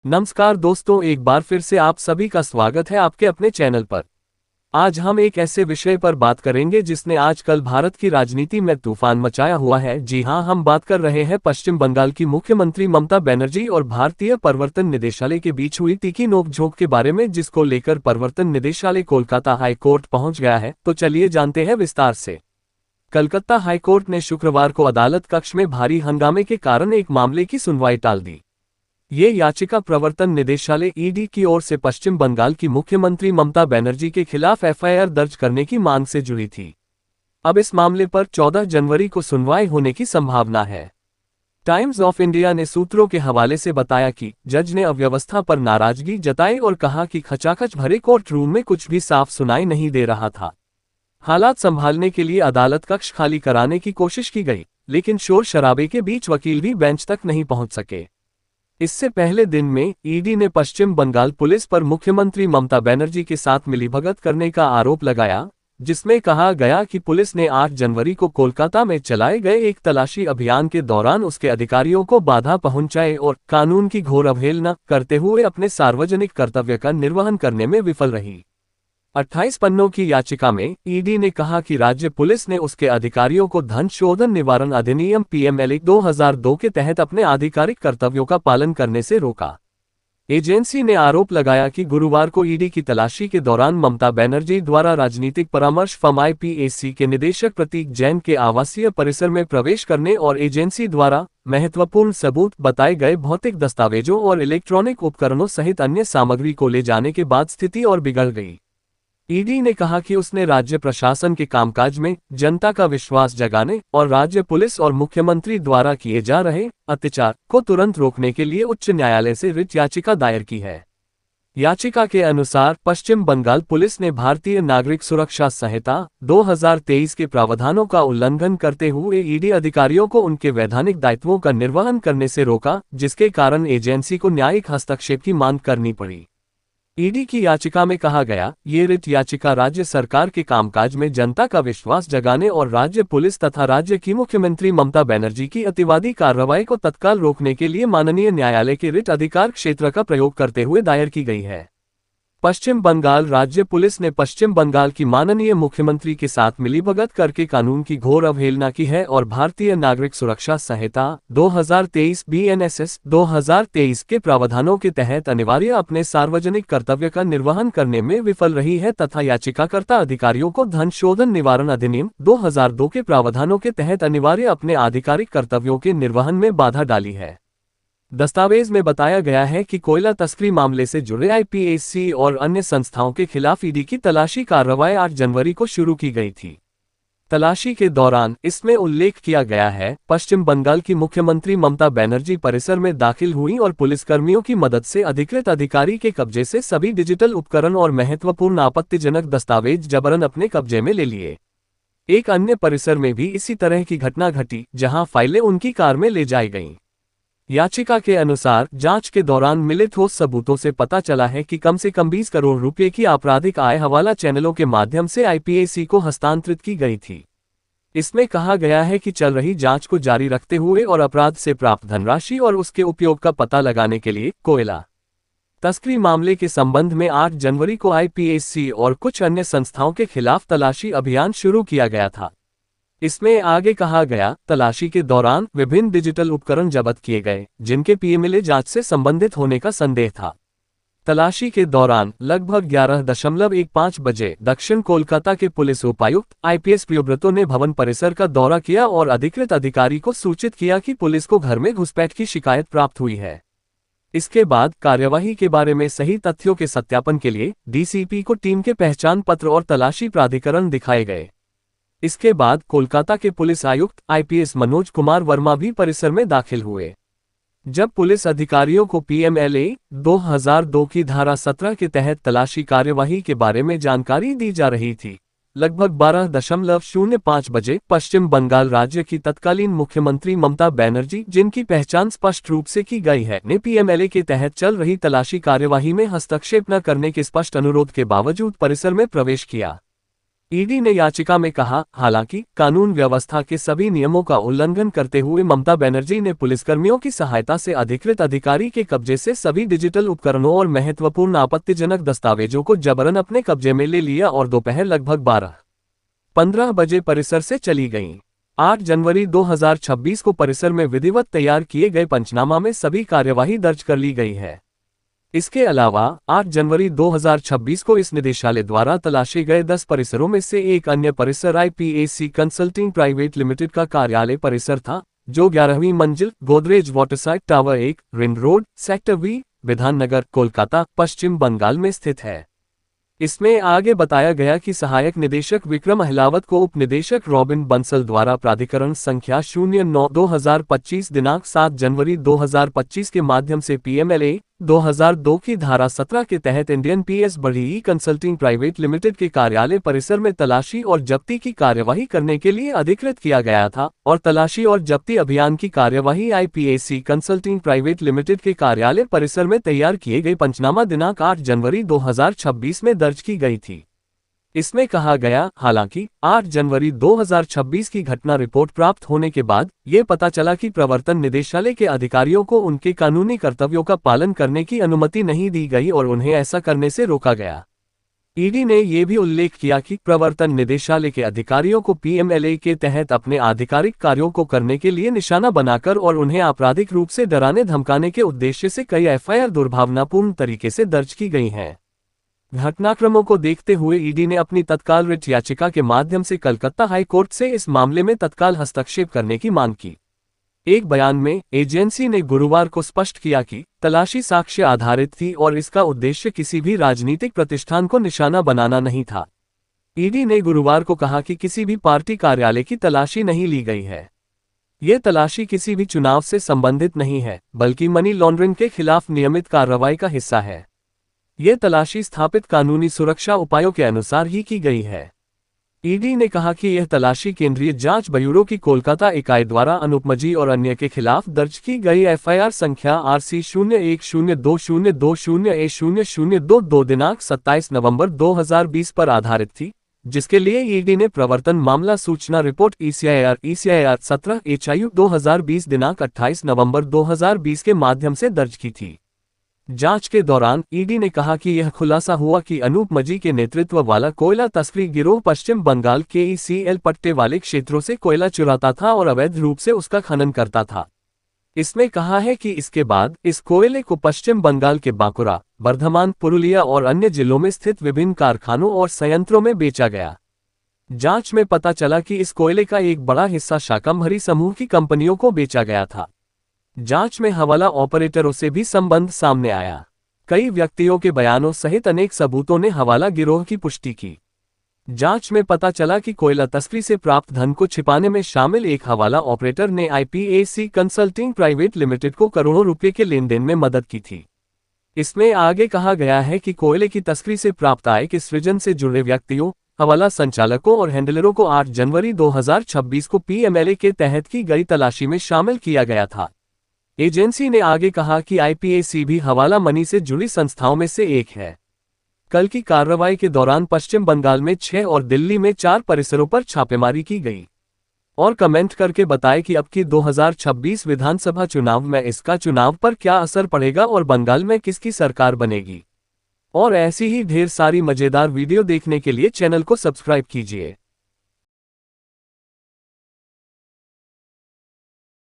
नमस्कार दोस्तों, एक बार फिर से आप सभी का स्वागत है आपके अपने चैनल पर। आज हम एक ऐसे विषय पर बात करेंगे जिसने आजकल भारत की राजनीति में तूफान मचाया हुआ है। जी हां, हम बात कर रहे हैं पश्चिम बंगाल की मुख्यमंत्री ममता बनर्जी और भारतीय प्रवर्तन निदेशालय के बीच हुई तीखी नोकझोंक के बारे में, जिसको लेकर प्रवर्तन निदेशालय कोलकाता हाईकोर्ट पहुंच गया है। तो चलिए जानते हैं विस्तार से। कलकत्ता हाईकोर्ट ने शुक्रवार को अदालत कक्ष में भारी हंगामे के कारण एक मामले की सुनवाई टाल दी। ये याचिका प्रवर्तन निदेशालय ईडी की ओर से पश्चिम बंगाल की मुख्यमंत्री ममता बनर्जी के खिलाफ एफआईआर दर्ज करने की मांग से जुड़ी थी। अब इस मामले पर 14 जनवरी को सुनवाई होने की संभावना है। टाइम्स ऑफ इंडिया ने सूत्रों के हवाले से बताया कि जज ने अव्यवस्था पर नाराजगी जताई और कहा कि खचाखच भरे कोर्ट रूम में कुछ भी साफ सुनाई नहीं दे रहा था। हालात संभालने के लिए अदालत कक्ष खाली कराने की कोशिश की गई, लेकिन शोर शराबे के बीच वकील भी बेंच तक नहीं पहुंच सके। इससे पहले दिन में ईडी ने पश्चिम बंगाल पुलिस पर मुख्यमंत्री ममता बनर्जी के साथ मिलीभगत करने का आरोप लगाया, जिसमें कहा गया कि पुलिस ने 8 जनवरी को कोलकाता में चलाए गए एक तलाशी अभियान के दौरान उसके अधिकारियों को बाधा पहुंचाए और कानून की घोर अवहेलना करते हुए अपने सार्वजनिक कर्तव्य का निर्वहन करने में विफल रही। 28 पन्नों की याचिका में ईडी ने कहा कि राज्य पुलिस ने उसके अधिकारियों को धन शोधन निवारण अधिनियम पीएमएलए 2002 के तहत अपने आधिकारिक कर्तव्यों का पालन करने से रोका। एजेंसी ने आरोप लगाया कि गुरुवार को ईडी की तलाशी के दौरान ममता बनर्जी द्वारा राजनीतिक परामर्श फर्म आईपीएसी के निदेशक प्रतीक जैन के आवासीय परिसर में प्रवेश करने और एजेंसी द्वारा महत्वपूर्ण सबूत बताए गए भौतिक दस्तावेजों और इलेक्ट्रॉनिक उपकरणों सहित अन्य सामग्री को ले जाने के बाद स्थिति और बिगड़ गई। ईडी ने कहा कि उसने राज्य प्रशासन के कामकाज में जनता का विश्वास जगाने और राज्य पुलिस और मुख्यमंत्री द्वारा किए जा रहे अत्याचार को तुरंत रोकने के लिए उच्च न्यायालय से रिट याचिका दायर की है। याचिका के अनुसार पश्चिम बंगाल पुलिस ने भारतीय नागरिक सुरक्षा संहिता 2023 के प्रावधानों का उल्लंघन करते हुए ईडी अधिकारियों को उनके वैधानिक दायित्वों का निर्वहन करने से रोका, जिसके कारण एजेंसी को न्यायिक हस्तक्षेप की मांग करनी पड़ी। ईडी की याचिका में कहा गया, ये रिट याचिका राज्य सरकार के कामकाज में जनता का विश्वास जगाने और राज्य पुलिस तथा राज्य की मुख्यमंत्री ममता बनर्जी की अतिवादी कार्रवाई को तत्काल रोकने के लिए माननीय न्यायालय के रिट अधिकार क्षेत्र का प्रयोग करते हुए दायर की गई है। पश्चिम बंगाल राज्य पुलिस ने पश्चिम बंगाल की माननीय मुख्यमंत्री के साथ मिलीभगत करके कानून की घोर अवहेलना की है और भारतीय नागरिक सुरक्षा संहिता 2023 बीएनएसएस 2023 के प्रावधानों के तहत अनिवार्य अपने सार्वजनिक कर्तव्य का निर्वहन करने में विफल रही है तथा याचिकाकर्ता अधिकारियों को धन शोधन निवारण अधिनियम 2002 के प्रावधानों के तहत अनिवार्य अपने आधिकारिक कर्तव्यों के निर्वहन में बाधा डाली है। दस्तावेज में बताया गया है कि कोयला तस्करी मामले से जुड़े आईपीएसी और अन्य संस्थाओं के खिलाफ ईडी की तलाशी कार्रवाई 8 जनवरी को शुरू की गई थी। तलाशी के दौरान इसमें उल्लेख किया गया है, पश्चिम बंगाल की मुख्यमंत्री ममता बनर्जी परिसर में दाखिल हुई और पुलिसकर्मियों की मदद से अधिकृत अधिकारी के कब्जे से सभी डिजिटल उपकरण और महत्वपूर्ण आपत्तिजनक दस्तावेज जबरन अपने कब्जे में ले लिए। एक अन्य परिसर में भी इसी तरह की घटना घटी, जहां फाइलें उनकी कार में ले जाई गईं। याचिका के अनुसार जांच के दौरान मिले ठोस सबूतों से पता चला है कि कम से कम 20 करोड़ रुपए की आपराधिक आय हवाला चैनलों के माध्यम से आईपीएसी को हस्तांतरित की गई थी। इसमें कहा गया है कि चल रही जांच को जारी रखते हुए और अपराध से प्राप्त धनराशि और उसके उपयोग का पता लगाने के लिए कोयला तस्करी मामले के संबंध में 8 जनवरी को आईपीएसी और कुछ अन्य संस्थाओं के खिलाफ तलाशी अभियान शुरू किया गया था। इसमें आगे कहा गया, तलाशी के दौरान विभिन्न डिजिटल उपकरण जब्त किए गए, जिनके पीएमएलए जांच से संबंधित होने का संदेह था। तलाशी के दौरान लगभग 11:15 बजे दक्षिण कोलकाता के पुलिस उपायुक्त आईपीएस प्रियोव्रतो ने भवन परिसर का दौरा किया और अधिकृत अधिकारी को सूचित किया कि पुलिस को घर में घुसपैठ की शिकायत प्राप्त हुई है। इसके बाद कार्यवाही के बारे में सही तथ्यों के सत्यापन के लिए डीसीपी को टीम के पहचान पत्र और तलाशी प्राधिकरण दिखाए गए। इसके बाद कोलकाता के पुलिस आयुक्त आईपीएस मनोज कुमार वर्मा भी परिसर में दाखिल हुए। जब पुलिस अधिकारियों को पीएमएलए 2002 की धारा 17 के तहत तलाशी कार्यवाही के बारे में जानकारी दी जा रही थी, लगभग 12:05 बजे पश्चिम बंगाल राज्य की तत्कालीन मुख्यमंत्री ममता बनर्जी, जिनकी पहचान स्पष्ट रूप से की गई है, ने पीएमएलए के तहत चल रही तलाशी कार्यवाही में हस्तक्षेप न करने के स्पष्ट अनुरोध के बावजूद परिसर में प्रवेश किया। ईडी ने याचिका में कहा, हालांकि कानून व्यवस्था के सभी नियमों का उल्लंघन करते हुए ममता बनर्जी ने पुलिसकर्मियों की सहायता से अधिकृत अधिकारी के कब्जे से सभी डिजिटल उपकरणों और महत्वपूर्ण आपत्तिजनक दस्तावेजों को जबरन अपने कब्जे में ले लिया और दोपहर लगभग 12:15 बजे परिसर से चली गईं। 8 जनवरी 2026 को परिसर में विधिवत तैयार किए गए पंचनामा में सभी कार्यवाही दर्ज कर ली गई है। इसके अलावा 8 जनवरी 2026 को इस निदेशालय द्वारा तलाशे गए 10 परिसरों में से एक अन्य परिसर IPAC कंसल्टिंग प्राइवेट लिमिटेड का कार्यालय परिसर था, जो 11वीं मंजिल, Godrej waterside tower 1, ring road, sector V, Bidhan नगर, कोलकाता, पश्चिम बंगाल में स्थित है। इसमें आगे बताया गया कि सहायक निदेशक विक्रम अहलावत को उप निदेशक रॉबिन बंसल द्वारा प्राधिकरण संख्या 09/2025 दिनांक 7 जनवरी 2025 के माध्यम से PMLA 2002 की धारा 17 के तहत इंडियन PS बढ़ई कंसल्टिंग प्राइवेट लिमिटेड के कार्यालय परिसर में तलाशी और जब्ती की कार्यवाही करने के लिए अधिकृत किया गया था और तलाशी और जब्ती अभियान की कार्यवाही IPAC कंसल्टिंग प्राइवेट लिमिटेड के कार्यालय परिसर में तैयार किए गए पंचनामा दिनांक 8 जनवरी 2026 में दर्ज की गई थी। इसमें कहा गया, हालांकि 8 जनवरी 2026 की घटना रिपोर्ट प्राप्त होने के बाद ये पता चला कि प्रवर्तन निदेशालय के अधिकारियों को उनके कानूनी कर्तव्यों का पालन करने की अनुमति नहीं दी गई और उन्हें ऐसा करने से रोका गया। ईडी ने यह भी उल्लेख किया कि प्रवर्तन निदेशालय के अधिकारियों को PMLA के तहत अपने आधिकारिक कार्यों को करने के लिए निशाना बनाकर और उन्हें आपराधिक रूप से डराने धमकाने के उद्देश्य से कई FIR दुर्भावनापूर्ण तरीके से दर्ज की गई हैं। घटनाक्रमों को देखते हुए ईडी ने अपनी तत्काल रिट याचिका के माध्यम से कलकत्ता हाई कोर्ट से इस मामले में तत्काल हस्तक्षेप करने की मांग की। एक बयान में एजेंसी ने गुरुवार को स्पष्ट किया कि तलाशी साक्ष्य आधारित थी और इसका उद्देश्य किसी भी राजनीतिक प्रतिष्ठान को निशाना बनाना नहीं था। ईडी ने गुरुवार को कहा कि किसी भी पार्टी कार्यालय की तलाशी नहीं ली गई है। ये तलाशी किसी भी चुनाव से संबंधित नहीं है, बल्कि मनी लॉन्ड्रिंग के खिलाफ नियमित कार्रवाई का हिस्सा है। ये तलाशी स्थापित कानूनी सुरक्षा उपायों के अनुसार ही की गई है। ईडी ने कहा कि यह तलाशी केंद्रीय जांच ब्यूरो की कोलकाता इकाई द्वारा अनूप मजी और अन्य के खिलाफ दर्ज की गई FIR संख्या RC 010202A0022 दिनांक 27 नवंबर 2020 पर आधारित थी, जिसके लिए ईडी ने प्रवर्तन मामला सूचना रिपोर्ट ECIR 17 HIU 2020 दिनांक 28 नवंबर 2020 के माध्यम से दर्ज की थी। जांच के दौरान ईडी ने कहा कि यह खुलासा हुआ कि अनूप मजी के नेतृत्व वाला कोयला तस्करी गिरोह पश्चिम बंगाल के ECL पट्टे वाले क्षेत्रों से कोयला चुराता था और अवैध रूप से उसका खनन करता था। इसमें कहा है कि इसके बाद इस कोयले को पश्चिम बंगाल के बांकुरा, बर्धमान, पुरुलिया और अन्य जिलों में स्थित विभिन्न कारखानों और संयंत्रों में बेचा गया। जांच में पता चला कि इस कोयले का एक बड़ा हिस्सा शाकंभरी समूह की कंपनियों को बेचा गया था। जांच में हवाला ऑपरेटरों से भी संबंध सामने आया। कई व्यक्तियों के बयानों सहित अनेक सबूतों ने हवाला गिरोह की पुष्टि की। जांच में पता चला कि कोयला तस्करी से प्राप्त धन को छिपाने में शामिल एक हवाला ऑपरेटर ने IPAC कंसल्टिंग प्राइवेट लिमिटेड को करोड़ों रुपए के लेनदेन में मदद की थी। इसमें आगे कहा गया है कि कोयले की तस्करी से प्राप्त आय के सृजन से जुड़े व्यक्तियों, हवाला संचालकों और हैंडलरों को 8 जनवरी 2026 को PMLA के तहत की गई तलाशी में शामिल किया गया था। एजेंसी ने आगे कहा कि IPAC भी हवाला मनी से जुड़ी संस्थाओं में से एक है। कल की कार्रवाई के दौरान पश्चिम बंगाल में 6 और दिल्ली में 4 परिसरों पर छापेमारी की गई और कमेंट करके बताए कि अब की 2026 विधानसभा चुनाव में इसका चुनाव पर क्या असर पड़ेगा और बंगाल में किसकी सरकार बनेगी। और ऐसी ही ढेर सारी मजेदार वीडियो देखने के लिए चैनल को सब्सक्राइब कीजिए।